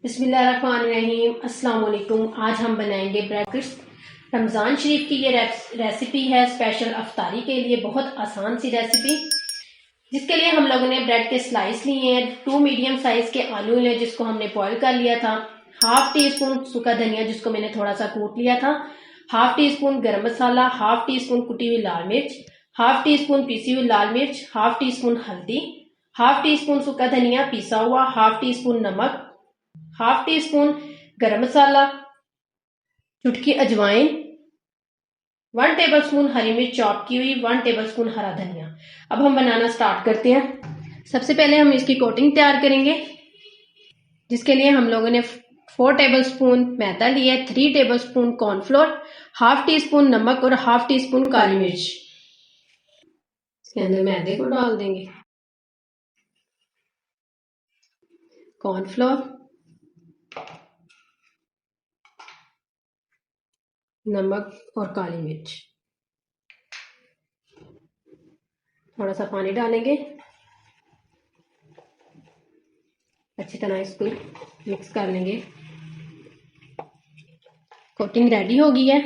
बिस्मिल्लाहिर्रहमानिर्रहीम। अस्सलाम वालेकुम। आज हम बनाएंगे ब्रेड क्रिस्प। रमज़ान शरीफ की ये रेसिपी है स्पेशल अफ्तारी के लिए, बहुत आसान सी रेसिपी, जिसके लिए हम लोगों ने ब्रेड के स्लाइस लिए हैं। 2 मीडियम साइज के आलू लिए जिसको हमने बॉईल कर लिया था। हाफ टी स्पून सूखा धनिया जिसको मैंने थोड़ा सा कूट लिया था। हाफ टी स्पून गर्म मसाला, हाफ टी स्पून कुटी हुई लाल मिर्च, हाफ टी स्पून पीसी हुई लाल मिर्च, हाफ टी स्पून हल्दी, हाफ टी स्पून सूखा धनिया पीसा हुआ, हाफ टी स्पून नमक, हाफ टी स्पून गरम मसाला, चुटकी अजवाइन, 1 टेबल स्पून हरी मिर्च चॉप की हुई, 1 टेबल स्पून हरा धनिया। अब हम बनाना स्टार्ट करते हैं। सबसे पहले हम इसकी कोटिंग तैयार करेंगे, जिसके लिए हम लोगों ने 4 टेबल स्पून मैदा लिया, 3 table spoon cornflour, half tea spoon नमक और हाफ टी स्पून काली मिर्च। इसके अंदर मैदे को डाल देंगे, कॉर्नफ्लोर, नमक और काली मिर्च। थोड़ा सा पानी डालेंगे, अच्छी तरह इसको मिक्स कर लेंगे। कोटिंग रेडी हो गई है।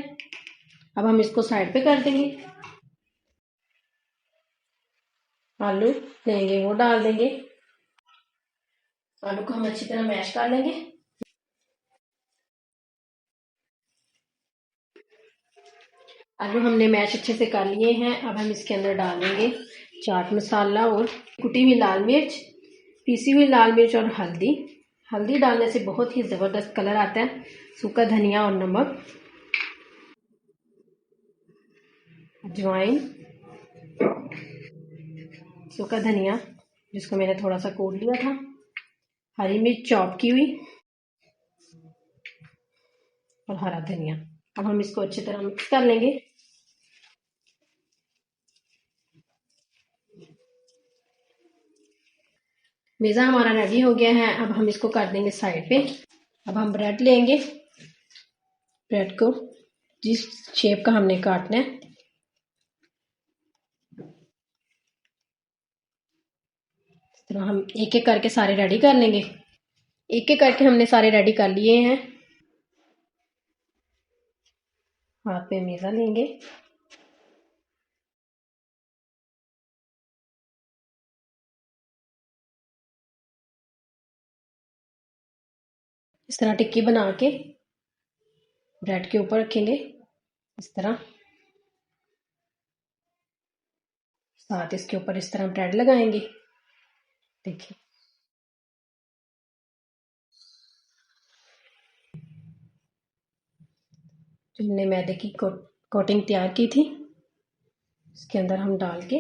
अब हम इसको साइड पे कर देंगे। आलू लेंगे, वो डाल देंगे। आलू को हम अच्छी तरह मैश कर लेंगे। आलू हमने मैश अच्छे से कर लिए हैं। अब हम इसके अंदर डाल देंगे चाट मसाला और कुटी हुई लाल मिर्च, पीसी हुई लाल मिर्च और हल्दी। हल्दी डालने से बहुत ही जबरदस्त कलर आता है। सूखा धनिया और नमक, अजवाइन, सूखा धनिया जिसको मैंने थोड़ा सा कूट लिया था, हरी मिर्च चॉप की हुई और हरा धनिया। अब हम इसको अच्छी तरह मिक्स कर लेंगे। मेज़ा हमारा रेडी हो गया है। अब हम इसको कर देंगे साइड पे। अब हम ब्रेड लेंगे, ब्रेड को जिस शेप का हमने काटना है इस तरह हम एक एक करके सारे रेडी कर लेंगे। एक एक करके हमने सारे रेडी कर लिए हैं। हाथ पे मेज़ा लेंगे, इस तरह टिक्की बना के ब्रेड के ऊपर रखेंगे। इस तरह साथ इसके ऊपर इस तरह ब्रेड लगाएंगे। देखिए, जो हमने मैदे की कोटिंग तैयार की थी इसके अंदर हम डाल के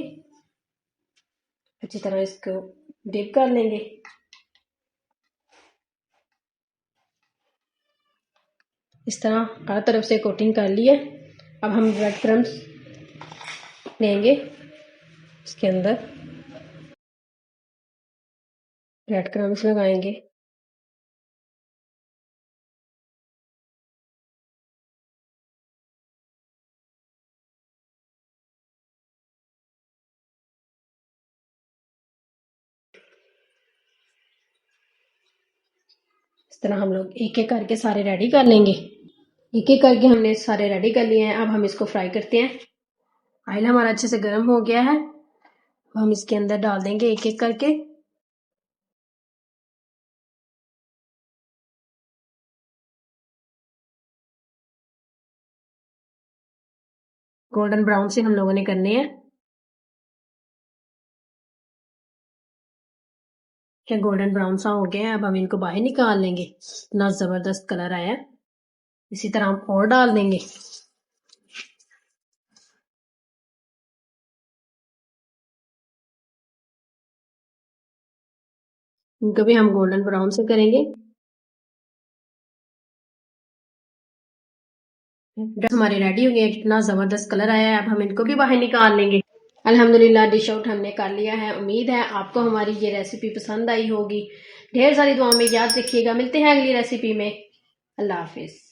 अच्छी तरह इसको डिप कर लेंगे। इस तरह हर तरफ से कोटिंग कर ली है। अब हम ब्रेड क्रम्स लेंगे, इसके अंदर ब्रेड क्रम्स लगाएंगे। इस तरह हम लोग एक एक करके सारे रेडी कर लेंगे। एक एक करके हमने सारे रेडी कर लिए हैं। अब हम इसको फ्राई करते हैं। ऑयल हमारा अच्छे से गर्म हो गया है। हम इसके अंदर डाल देंगे एक एक करके। गोल्डन ब्राउन से हम लोगों ने करने हैं। क्या गोल्डन ब्राउन सा हो गया है। अब हम इनको बाहर निकाल लेंगे। इतना जबरदस्त कलर आया है। इसी तरह हम और डाल देंगे। इनको भी हम गोल्डन ब्राउन से करेंगे। हमारे रेडी हो गए। कितना जबरदस्त कलर आया है। अब हम इनको भी बाहर निकाल लेंगे। अल्हम्दुलिल्लाह डिश आउट हमने कर लिया है। उम्मीद है आपको हमारी ये रेसिपी पसंद आई होगी। ढेर सारी दुआ में याद रखिएगा। मिलते हैं अगली रेसिपी में। अल्लाह हाफिज।